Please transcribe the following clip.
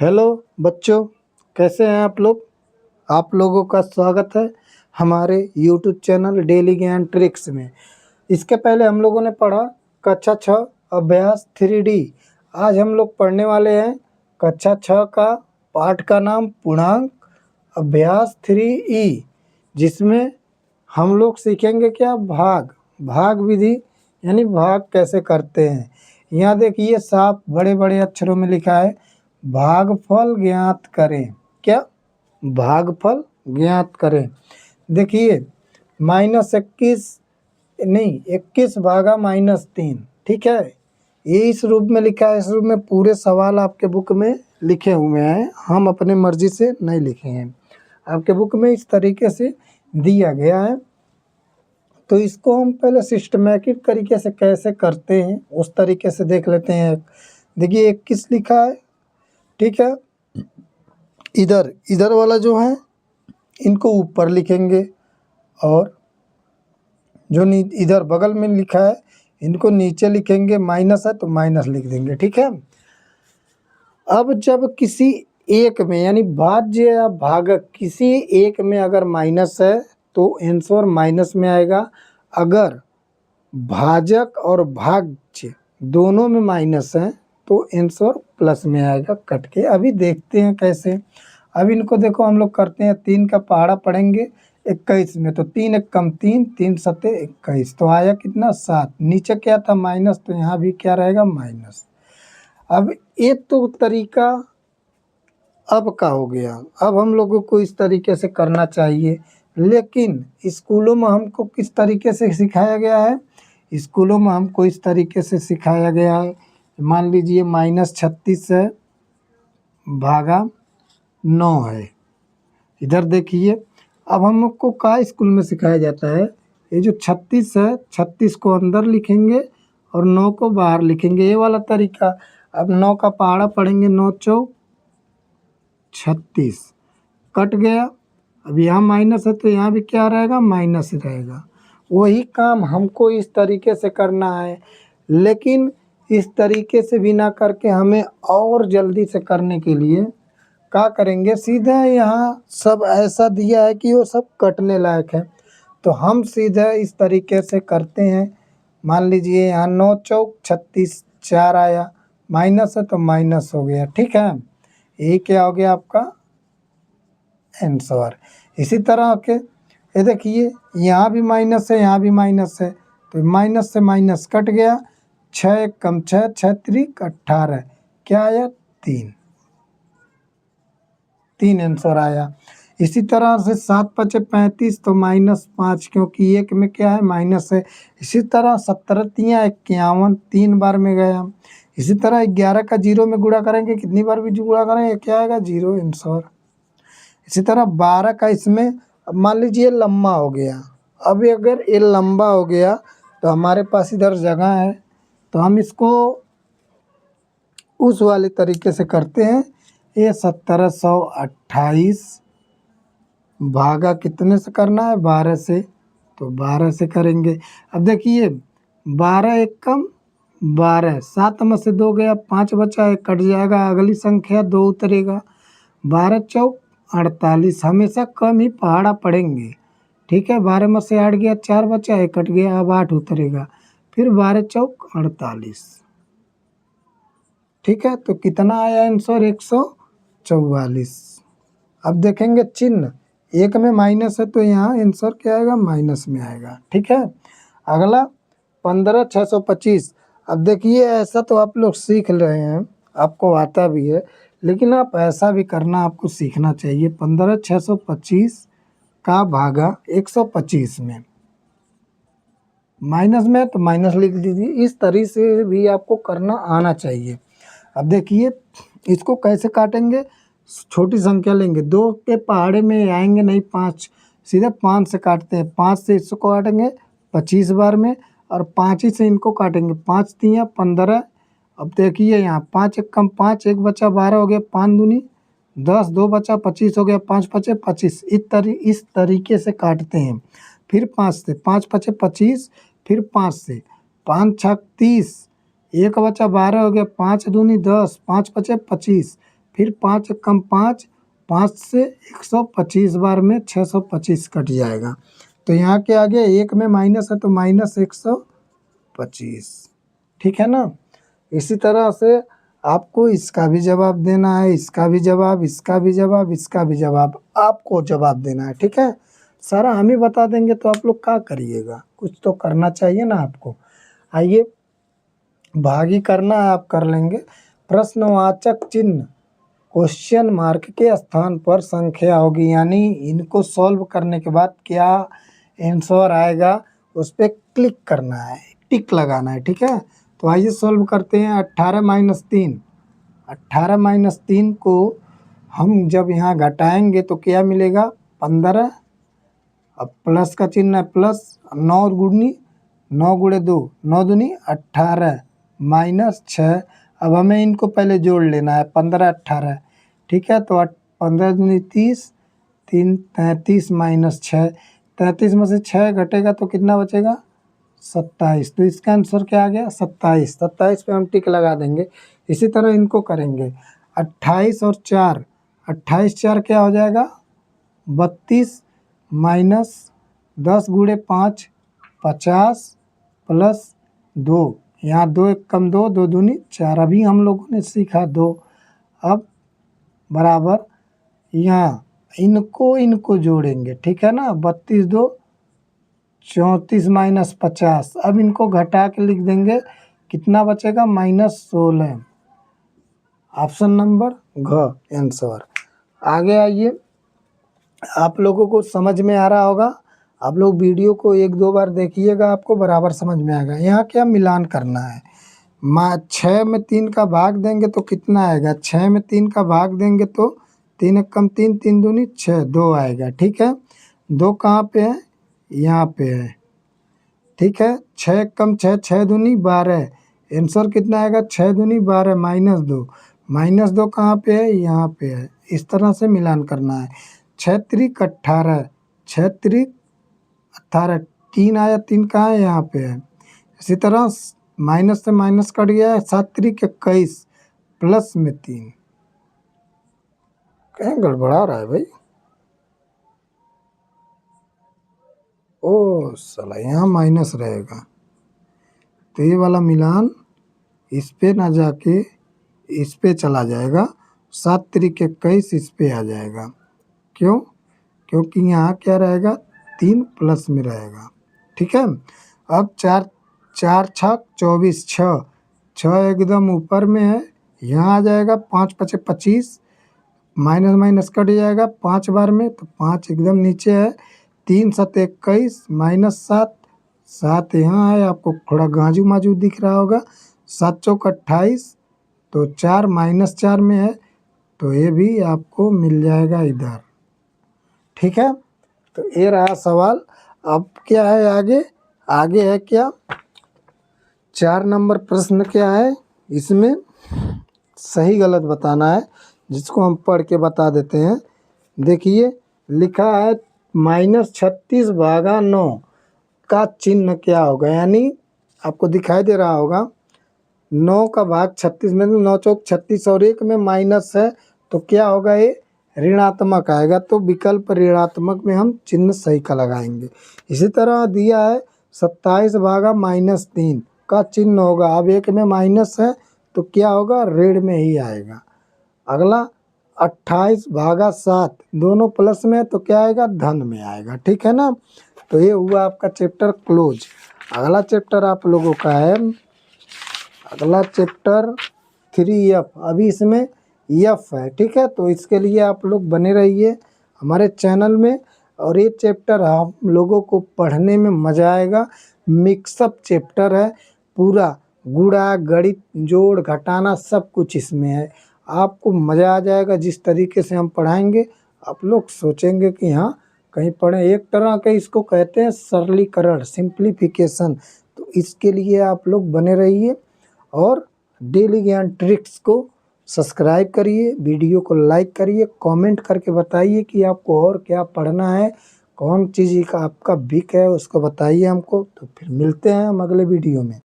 Hello बच्चों, कैसे हैं आप लोग। आप लोगों का स्वागत है हमारे यूट्यूब चैनल डेली ज्ञान ट्रिक्स में। इसके पहले हम लोगों ने पढ़ा कक्षा 6 अभ्यास 3D। आज हम लोग पढ़ने वाले हैं कक्षा 6 का पाठ का नाम पूर्णांक अभ्यास 3E, जिसमें हम लोग सीखेंगे क्या, भाग विधि, यानी भाग कैसे करते हैं। यहाँ देखिए साफ बड़े बड़े अक्षरों में लिखा है भागफल ज्ञात करें। क्या, भागफल ज्ञात करें। देखिए -21 नहीं 21 भागा -3, ठीक है। ये इस रूप में लिखा है। इस रूप में पूरे सवाल आपके बुक में लिखे हुए हैं, हम अपने मर्जी से नहीं लिखे हैं। आपके बुक में इस तरीके से दिया गया है। तो इसको हम पहले सिस्टमैटिक तरीके से कैसे करते हैं उस तरीके से देख लेते हैं। देखिए 21 लिखा है, ठीक है। इधर वाला जो है इनको ऊपर लिखेंगे, और जो इधर बगल में लिखा है इनको नीचे लिखेंगे। माइनस है तो माइनस लिख देंगे, ठीक है। अब जब किसी एक में, यानी भाज्य या भागक किसी एक में अगर माइनस है तो आंसर माइनस में आएगा। अगर भाजक और भाज्य दोनों में माइनस है तो आंसर प्लस में आएगा कट के। अभी देखते हैं कैसे। अब इनको देखो, हम लोग करते हैं 3 का पहाड़ा पढ़ेंगे 21 में, तो 3 एक कम 3, 3 सत्ते 21, तो आया कितना 7। नीचे क्या था माइनस, तो यहाँ भी क्या रहेगा माइनस। अब एक तो तरीका अब का हो गया। अब हम लोगों को इस तरीके से करना चाहिए, लेकिन स्कूलों में हमको किस तरीके से सिखाया गया है। स्कूलों में हमको इस तरीके से सिखाया गया है। मान लीजिए -36 है भागा 9 है। इधर देखिए, अब हमको का स्कूल में सिखाया जाता है, ये जो 36 है 36 को अंदर लिखेंगे और 9 को बाहर लिखेंगे, ये वाला तरीका। अब 9 का पहाड़ा पढ़ेंगे, 9 चौक 36, कट गया। अब यहाँ माइनस है तो यहाँ भी क्या रहेगा माइनस रहेगा। वही काम हमको इस तरीके से करना है, लेकिन इस तरीके से भी ना करके हमें और जल्दी से करने के लिए क्या करेंगे, सीधा यहाँ सब ऐसा दिया है कि वो सब कटने लायक है, तो हम सीधा इस तरीके से करते हैं। मान लीजिए यहाँ 9 चौक 36, 4 आया, माइनस है तो माइनस हो गया, ठीक है। यही क्या हो गया आपका आंसर। इसी तरह के ये देखिए, यहाँ भी माइनस है यहाँ भी माइनस है, तो माइनस से माइनस कट गया। 6 एक कम 6, 6 त्रिक 18, क्या आया 3 आंसर आया। इसी तरह से 7 पचे 35, तो -5, क्योंकि एक में क्या है माइनस है। इसी तरह 17 तियाँ 51, 3 बार में गया। इसी तरह 11 का 0 में गुणा करेंगे, कितनी बार भी गुणा करेंगे क्या आएगा 0 आंसर। इसी तरह 12 का इसमें, अब मान लीजिए लंबा हो गया। अब अगर ये लंबा हो गया तो हमारे पास इधर जगह है, तो हम इसको उस वाले तरीके से करते हैं। ये 1728 भागा कितने से करना है 12 से, तो 12 से करेंगे। अब देखिए 12 एक कम 12, 7 में से 2 गया, 5 बचा, 1 कट जाएगा, अगली संख्या 2 उतरेगा। 12 चौक 48, हमेशा कम ही पहाड़ा पड़ेंगे, ठीक है। 12 में से 8 गया, 4 बचा, 1 कट गया, अब 8 उतरेगा। फिर 12 चौक 48, ठीक है। तो कितना आया आंसर 144। अब देखेंगे चिन्ह, एक में माइनस है तो यहाँ आंसर क्या आएगा माइनस में आएगा, ठीक है। अगला 15,625। अब देखिए ऐसा तो आप लोग सीख रहे हैं, आपको आता भी है, लेकिन आप ऐसा भी करना आपको सीखना चाहिए। 15,625 का भागा 125 में, माइनस में तो माइनस लिख दीजिए। इस तरीके से भी आपको करना आना चाहिए। अब देखिए इसको कैसे काटेंगे, छोटी संख्या लेंगे, 2 के पहाड़े में आएंगे नहीं 5, सीधे 5 से काटते हैं। 5 से इसको काटेंगे 25 बार में, और 5 ही से इनको काटेंगे। 5 तियाँ 15। अब देखिए यहाँ 5 एक कम 5, 1 बचा 12 हो गया, 5 दूनी 10, 2 बचा 25 हो गया, 5 पचे 25। इस तरीके से काटते हैं। फिर 5 से, 5 पचे 25, फिर 5 से, 5 छक 30, 1 बचा 12 हो गया, 5 दूनी 10, 5 पचे 25, फिर 5 कम 5, 5 से 125 बार में 625 कट जाएगा। तो यहाँ के आगे 1 में माइनस है तो माइनस 125, ठीक है ना। इसी तरह से आपको इसका भी जवाब देना है, इसका भी जवाब, इसका भी जवाब, इसका भी जवाब, आपको जवाब देना है, ठीक है। सारा हम ही बता देंगे तो आप लोग क्या करिएगा, कुछ तो करना चाहिए ना आपको। आइए भागी करना है, आप कर लेंगे। प्रश्नवाचक चिन्ह क्वेश्चन मार्क के स्थान पर संख्या होगी, यानी इनको सॉल्व करने के बाद क्या आंसर आएगा उस पर क्लिक करना है, टिक लगाना है, ठीक है। तो आइए सॉल्व करते हैं। 18 माइनस 3, 18 माइनस 3 को हम जब यहाँ घटाएंगे तो क्या मिलेगा 15। अब प्लस का चिन्ह है प्लस, 9 गुणी 9 गुणे 2, 9 दूनी 18 माइनस 6। अब हमें इनको पहले जोड़ लेना है 15 18, ठीक है। तो 15 दूनी 30, 3 33 माइनस 6, 33 में से 6 घटेगा तो कितना बचेगा 27। तो इसका आंसर क्या आ गया 27। 27 पे हम टिक लगा देंगे। इसी तरह इनको करेंगे 28 और 4, 28 4 क्या हो जाएगा 32 माइनस 10 गुणे 5 50 प्लस 2, यहाँ 2 1 कम 2, 2 दूनी 4, अभी हम लोगों ने सीखा 2। अब बराबर यहाँ इनको जोड़ेंगे, ठीक है ना। 32 2 34 माइनस 50, अब इनको घटा के लिख देंगे, कितना बचेगा -16। ऑप्शन नंबर घ आंसर। आगे आइए, आप लोगों को समझ में आ रहा होगा, आप लोग वीडियो को 1-2 बार देखिएगा, आपको बराबर समझ में आएगा। यहाँ क्या मिलान करना है, 6 में 3 का भाग देंगे तो कितना आएगा, 6 में 3 का भाग देंगे तो 3 1 कम 3, 3 दूनी 6, 2 आएगा, ठीक है। 2 कहाँ पे है, यहाँ पे है, ठीक है। 6 1 कम 6, 6 दूनी 12, आंसर कितना आएगा 6 दूनी 12 माइनस 2, माइनस 2 कहाँ पे है, यहाँ पे है। इस तरह से मिलान करना है। 6 3 18, 6 3 18, 3 आया, 3 कहाँ है, यहाँ पे है। इसी तरह माइनस से माइनस कट गया है, 7 3 21 प्लस में 3, कहीं गड़बड़ा रहा है भाई। ओ साला यहाँ माइनस रहेगा, तो ये वाला मिलान इस पे ना जाके इस पे चला जाएगा, 7 3 21 इस पे आ जाएगा। क्यों, क्योंकि यहाँ क्या रहेगा 3 प्लस में रहेगा, ठीक है। अब 4 4 6 24, 6 एकदम ऊपर में है, यहाँ आ जाएगा 5 5 25, माइनस माइनस कट जाएगा 5 बार में, तो 5 एकदम नीचे है। 3 7 21 माइनस 7, 7 यहाँ है, आपको थोड़ा गाजू माजू दिख रहा होगा। 7 चौक 28, तो 4 माइनस 4 में है, तो ये भी आपको मिल जाएगा इधर, ठीक है। तो ये रहा सवाल। अब क्या है आगे, आगे है क्या 4 नंबर प्रश्न क्या है, इसमें सही गलत बताना है, जिसको हम पढ़ के बता देते हैं। देखिए लिखा है -36 भागा 9 का चिन्ह क्या होगा, यानी आपको दिखाई दे रहा होगा 9 का भाग 36 में, 9 चौक 36 और 1 में माइनस है, तो क्या होगा ये ऋणात्मक आएगा, तो विकल्प ऋणात्मक में हम चिन्ह सही का लगाएंगे। इसी तरह दिया है 27 भागा -3 का चिन्ह होगा, अब 1 में माइनस है तो क्या होगा ऋण में ही आएगा। अगला 28 भागा 7 दोनों प्लस में, तो क्या आएगा धन में आएगा, ठीक है ना। तो ये हुआ आपका चैप्टर क्लोज। अगला चैप्टर आप लोगों का है, अगला चैप्टर 3F, अभी इसमें F है, ठीक है। तो इसके लिए आप लोग बने रहिए हमारे चैनल में, और ये चैप्टर हम लोगों को पढ़ने में मज़ा आएगा। मिक्सअप चैप्टर है, पूरा गुणा गणित जोड़ घटाना सब कुछ इसमें है, आपको मज़ा आ जाएगा। जिस तरीके से हम पढ़ाएंगे आप लोग सोचेंगे कि हाँ कहीं पढ़ें, एक तरह के इसको कहते हैं सरलीकरण, सिंप्लीफिकेशन। तो इसके लिए आप लोग बने रहिए, और डेली ज्ञान ट्रिक्स को सब्सक्राइब करिए, वीडियो को लाइक करिए, कमेंट करके बताइए कि आपको और क्या पढ़ना है, कौन चीज़ का आपका वीक है उसको बताइए हमको। तो फिर मिलते हैं हम अगले वीडियो में।